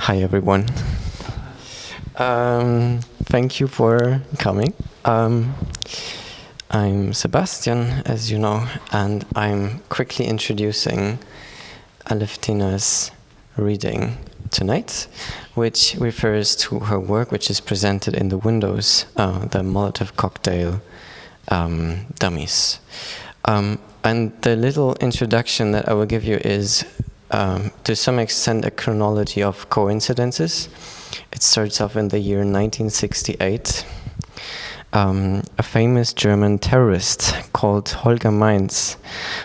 Hi, everyone. Thank you for coming. I'm Sebastian, as you know, and I'm quickly introducing Alevtyna's reading tonight, which refers to her work, which is presented in the windows, the Molotov cocktail dummies. And the little introduction that I will give you is, to some extent, a chronology of coincidences. It starts off in the year 1968. A famous German terrorist called Holger Mainz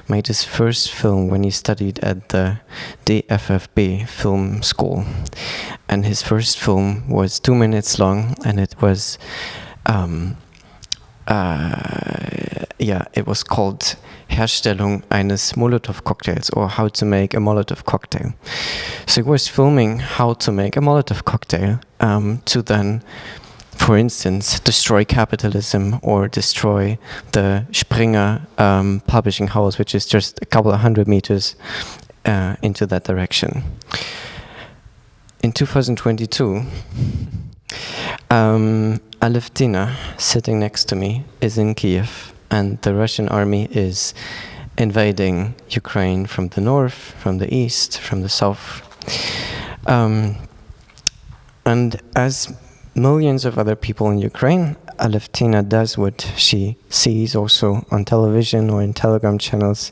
made his first film when he studied at the DFFB film school. And his first film was 2 minutes long, and it was it was called Herstellung eines Molotov-Cocktails, or How to Make a Molotov Cocktail. So he was filming how to make a Molotov cocktail to then, for instance, destroy capitalism or destroy the Springer publishing house, which is just a couple of 100 meters into that direction. In 2022, Alevtyna, sitting next to me, is in Kiev, and the Russian army is invading Ukraine from the north, from the east, from the south. And as millions of other people in Ukraine, Alevtyna does what she sees also on television or in Telegram channels.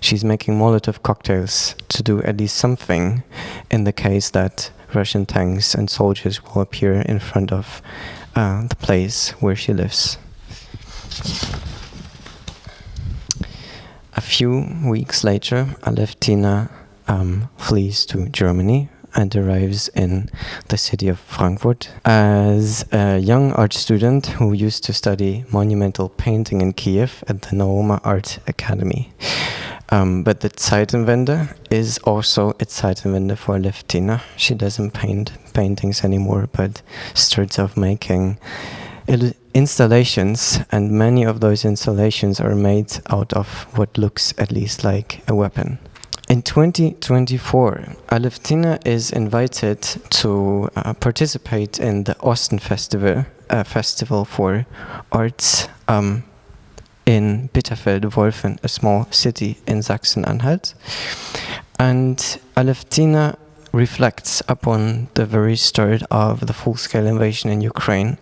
She's making Molotov cocktails to do at least something in the case that Russian tanks and soldiers will appear in front of the place where she lives. A few weeks later, Alevtyna flees to Germany and arrives in the city of Frankfurt as a young art student who used to study monumental painting in Kiev at the Naoma Art Academy. But the Zeitenwende is also a Zeitenwende for Alevtyna. She doesn't paint paintings anymore, but starts off making installations, and many of those installations are made out of what looks at least like a weapon. In 2024, Alevtyna is invited to participate in the OSTEN festival, a festival for arts in Bitterfeld-Wolfen, a small city in Sachsen-Anhalt. And Alevtyna reflects upon the very start of the full-scale invasion in Ukraine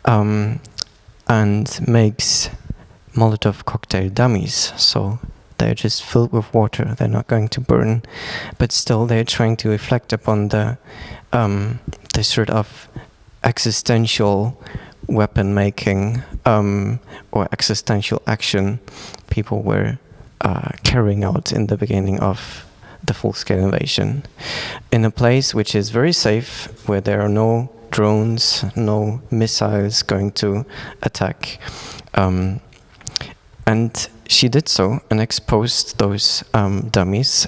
and makes Molotov cocktail dummies. So they're just filled with water. They're not going to burn, but still they're trying to reflect upon the sort of existential weapon making or existential action people were carrying out in the beginning of the full-scale invasion, in a place which is very safe, where there are no drones, no missiles going to attack. And she did so and exposed those dummies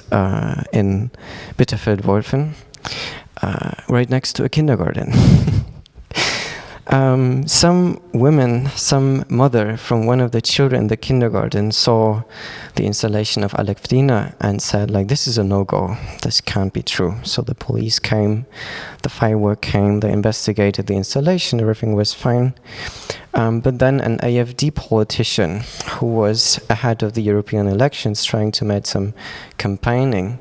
in Bitterfeld-Wolfen, right next to a kindergarten. Some mother from one of the children in the kindergarten saw the installation of Alevtyna and said, like, this is a no-go, this can't be true. So the police came, the firework came, they investigated the installation, everything was fine. But then an AfD politician who was ahead of the European elections trying to make some campaigning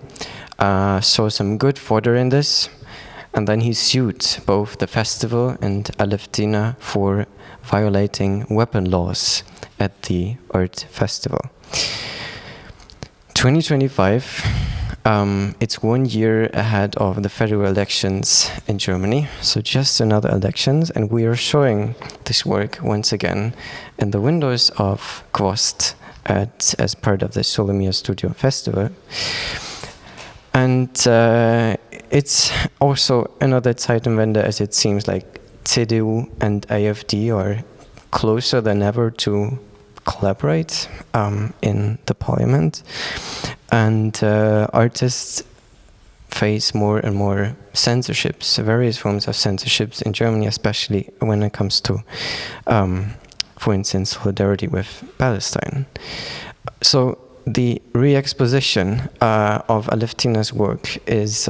saw some good fodder in this. And then he sued both the festival and Alevtyna for violating weapon laws at the art festival. 2025, it's 1 year ahead of the federal elections in Germany, so just another elections, and we are showing this work once again in the windows of Gwost as part of the Solomiya Studio festival. And it's also another Zeitenwende, as it seems like CDU and AfD are closer than ever to collaborate in the parliament. And artists face more and more censorships, various forms of censorships in Germany, especially when it comes to, for instance, solidarity with Palestine. So the re-exposition of Alevtyna's work is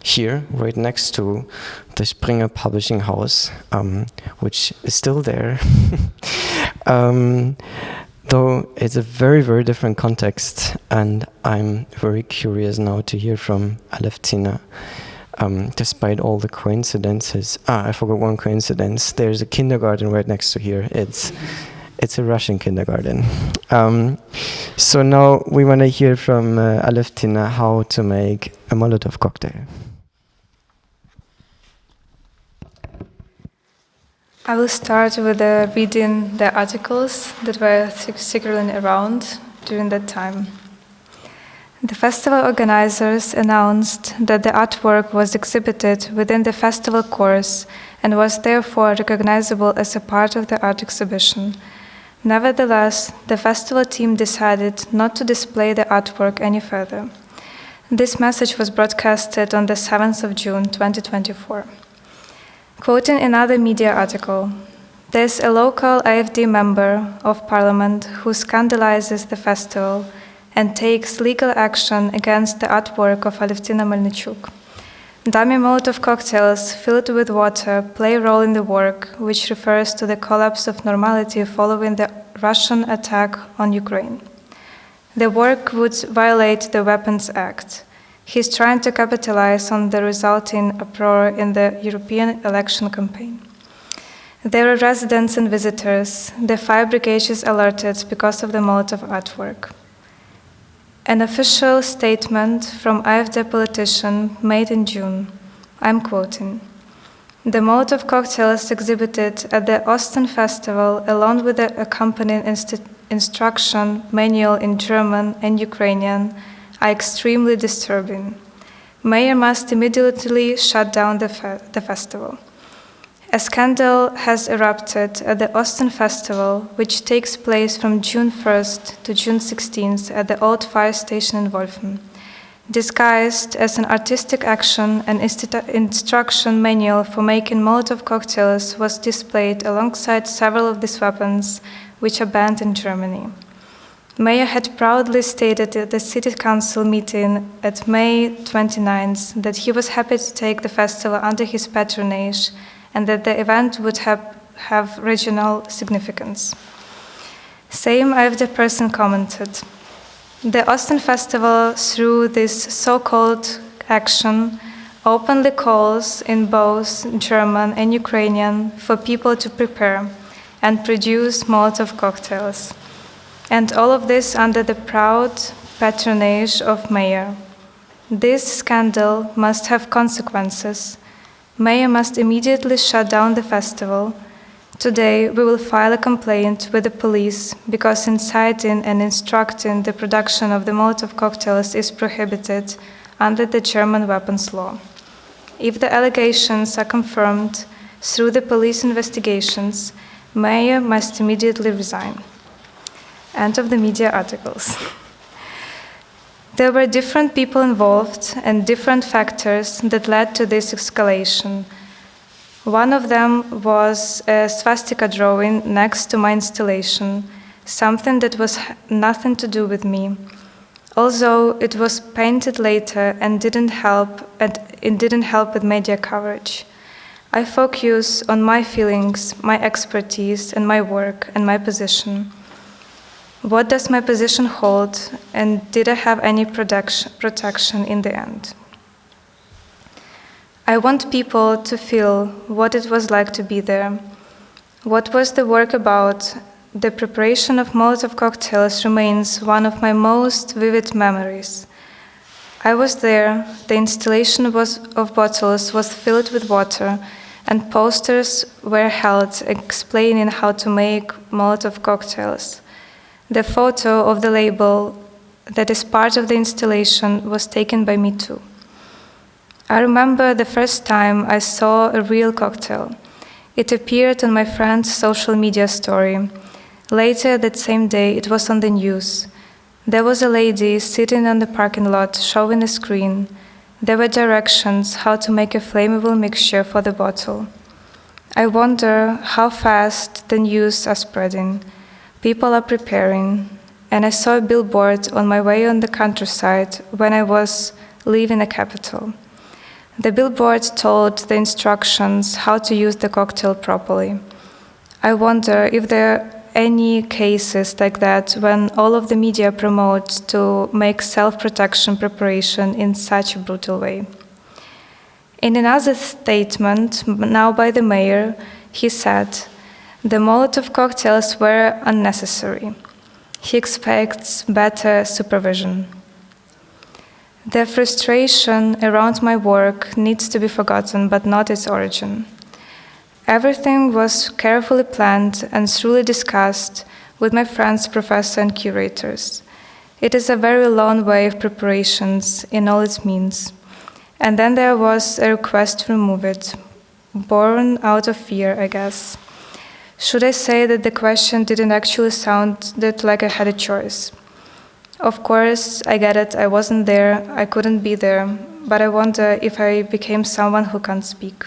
here, right next to the Springer Publishing House, which is still there. Though it's a very, very different context, and I'm very curious now to hear from Alevtyna. Despite all the coincidences, I forgot one coincidence. There's a kindergarten right next to here. It's a Russian kindergarten. So now we want to hear from Alevtyna how to make a Molotov cocktail. I will start with reading the articles that were circulating around during that time. The festival organizers announced that the artwork was exhibited within the festival course and was therefore recognizable as a part of the art exhibition. Nevertheless, the festival team decided not to display the artwork any further. This message was broadcasted on the 7th of June 2024. Quoting another media article, "There's a local AfD member of parliament who scandalizes the festival and takes legal action against the artwork of Alevtyna Melnychuk. Dummy Molotov cocktails filled with water play a role in the work, which refers to the collapse of normality following the Russian attack on Ukraine. The work would violate the Weapons Act. He's trying to capitalize on the resulting uproar in the European election campaign. There are residents and visitors. The fire brigade is alerted because of the Molotov artwork." An official statement from AfD politician made in June. I'm quoting. "The Molotov cocktails exhibited at the OSTEN festival, along with the accompanying instruction manual in German and Ukrainian, are extremely disturbing. Mayor must immediately shut down the festival. A scandal has erupted at the OSTEN festival, which takes place from June 1st to June 16th at the old fire station in Wolfen. Disguised as an artistic action, an instruction manual for making Molotov cocktails was displayed alongside several of these weapons, which are banned in Germany. Mayor had proudly stated at the City Council meeting at May 29th that he was happy to take the festival under his patronage and that the event would have regional significance. Same AfD person commented, "The OSTEN Festival, through this so-called action, openly calls in both German and Ukrainian for people to prepare and produce Molotov cocktails. And all of this under the proud patronage of Mayor. This scandal must have consequences. Mayor must immediately shut down the festival. Today, we will file a complaint with the police because inciting and instructing the production of the Molotov cocktails is prohibited under the German weapons law. If the allegations are confirmed through the police investigations, Mayor must immediately resign." End of the media articles. There were different people involved and different factors that led to this escalation. One of them was a swastika drawing next to my installation, something that was nothing to do with me. Although it was painted later and it didn't help with media coverage. I focus on my feelings, my expertise, and my work and my position. What does my position hold, and did I have any protection in the end? I want people to feel what it was like to be there. What was the work about? The preparation of Molotov cocktails remains one of my most vivid memories. I was there, the installation of bottles was filled with water, and posters were held explaining how to make Molotov cocktails. The photo of the label that is part of the installation was taken by me too. I remember the first time I saw a real cocktail. It appeared on my friend's social media story. Later that same day, it was on the news. There was a lady sitting on the parking lot showing a screen. There were directions how to make a flammable mixture for the bottle. I wonder how fast the news are spreading. People are preparing, and I saw a billboard on my way on the countryside when I was leaving the capital. The billboard told the instructions how to use the cocktail properly. I wonder if there are any cases like that when all of the media promotes to make self-protection preparation in such a brutal way. In another statement, now by the mayor, he said, the Molotov cocktails were unnecessary. He expects better supervision. The frustration around my work needs to be forgotten, but not its origin. Everything was carefully planned and thoroughly discussed with my friends, professors, and curators. It is a very long way of preparations in all its means. And then there was a request to remove it, born out of fear, I guess. Should I say that the question didn't actually sound like I had a choice? Of course, I get it, I wasn't there, I couldn't be there, but I wonder if I became someone who can't speak.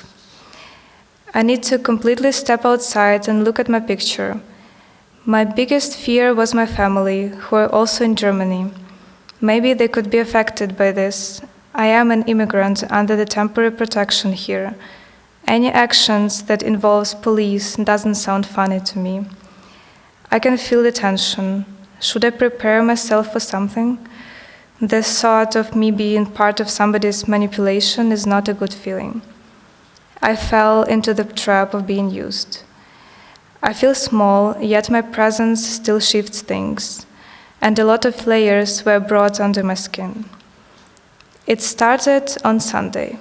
I need to completely step outside and look at my picture. My biggest fear was my family, who are also in Germany. Maybe they could be affected by this. I am an immigrant under the temporary protection here. Any actions that involves police doesn't sound funny to me. I can feel the tension. Should I prepare myself for something? The thought of me being part of somebody's manipulation is not a good feeling. I fell into the trap of being used. I feel small, yet my presence still shifts things, and a lot of layers were brought under my skin. It started on Sunday.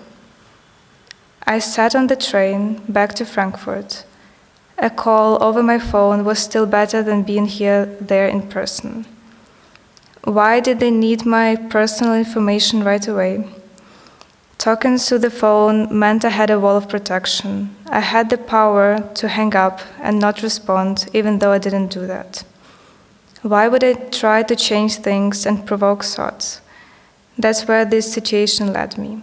I sat on the train back to Frankfurt. A call over my phone was still better than being there in person. Why did they need my personal information right away? Talking through the phone meant I had a wall of protection. I had the power to hang up and not respond, even though I didn't do that. Why would I try to change things and provoke thoughts? That's where this situation led me.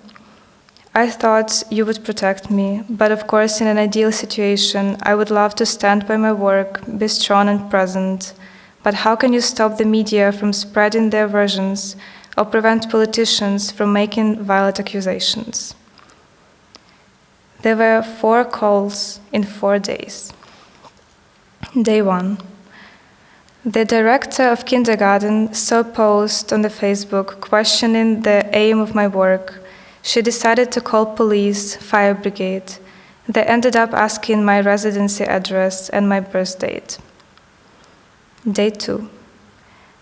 I thought you would protect me, but of course in an ideal situation, I would love to stand by my work, be strong and present. But how can you stop the media from spreading their versions or prevent politicians from making violent accusations? There were 4 calls in 4 days. Day 1. The director of kindergarten saw a post on the Facebook questioning the aim of my work. She decided to call police, fire brigade. They ended up asking my residency address and my birth date. Day 2.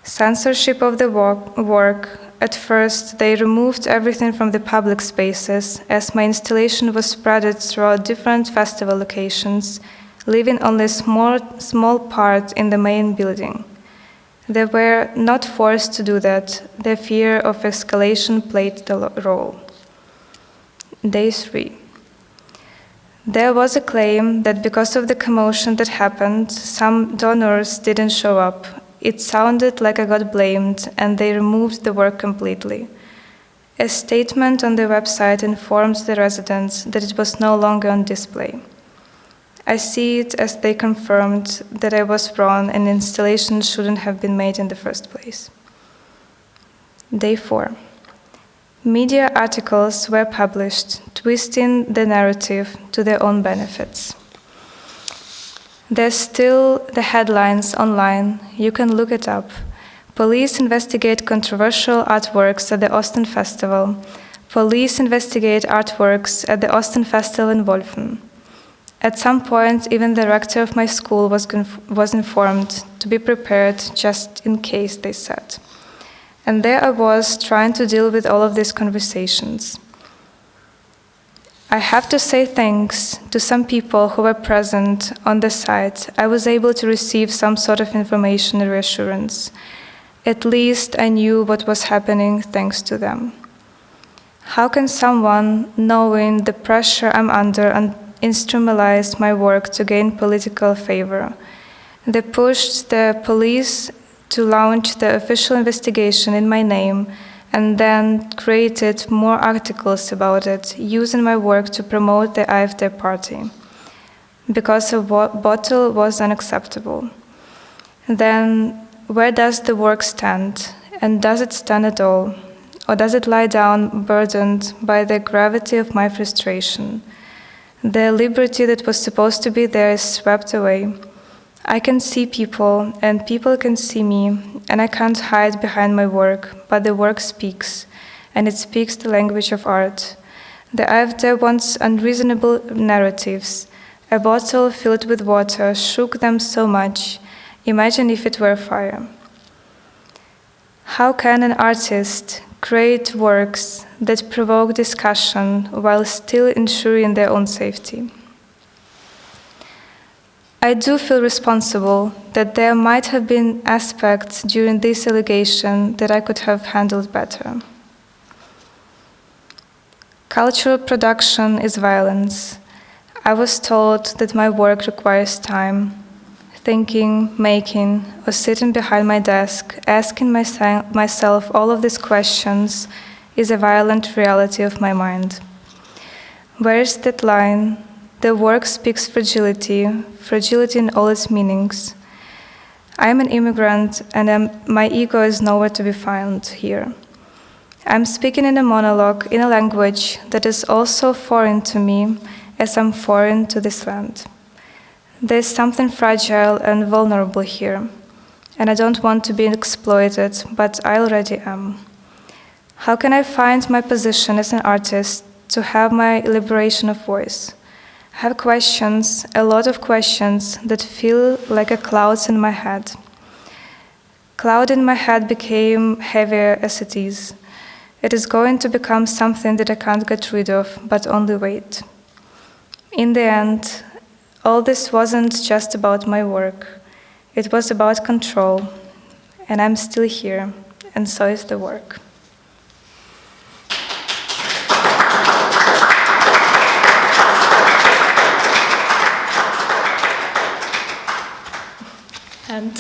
Censorship of the work. At first, they removed everything from the public spaces, as my installation was spread throughout different festival locations, leaving only a small part in the main building. They were not forced to do that. Their fear of escalation played the role. Day 3. There was a claim that because of the commotion that happened, some donors didn't show up. It sounded like I got blamed, and they removed the work completely. A statement on the website informed the residents that it was no longer on display. I see it as they confirmed that I was wrong and the installation shouldn't have been made in the first place. Day 4. Media articles were published, twisting the narrative to their own benefits. There's still the headlines online. You can look it up. Police investigate controversial artworks at the OSTEN Festival. Police investigate artworks at the OSTEN Festival in Wolfen. At some point, even the rector of my school was informed to be prepared just in case, they said. And there I was, trying to deal with all of these conversations. I have to say thanks to some people who were present on the site. I was able to receive some sort of information and reassurance. At least I knew what was happening thanks to them. How can someone, knowing the pressure I'm under, and instrumentalize my work to gain political favor? They pushed the police to launch the official investigation in my name, and then created more articles about it, using my work to promote the AfD party, because a bottle was unacceptable. Then, where does the work stand? And does it stand at all? or does it lie down burdened by the gravity of my frustration? The liberty that was supposed to be there is swept away. I can see people, and people can see me, and I can't hide behind my work, but the work speaks, and it speaks the language of art. The AfD wants unreasonable narratives. A bottle filled with water shook them so much. Imagine if it were fire. How can an artist create works that provoke discussion while still ensuring their own safety? I do feel responsible that there might have been aspects during this allegation that I could have handled better. Cultural production is violence. I was told that my work requires time. Thinking, making, or sitting behind my desk, asking myself all of these questions is a violent reality of my mind. Where is that line? The work speaks fragility, fragility in all its meanings. I am an immigrant, and my ego is nowhere to be found here. I'm speaking in a monologue in a language that is also foreign to me, as I'm foreign to this land. There's something fragile and vulnerable here, and I don't want to be exploited, but I already am. How can I find my position as an artist to have my liberation of voice? I have questions, a lot of questions, that feel like a cloud in my head. Cloud in my head became heavier as it is. It is going to become something that I can't get rid of, but only wait. In the end, all this wasn't just about my work. It was about control, and I'm still here, and so is the work. And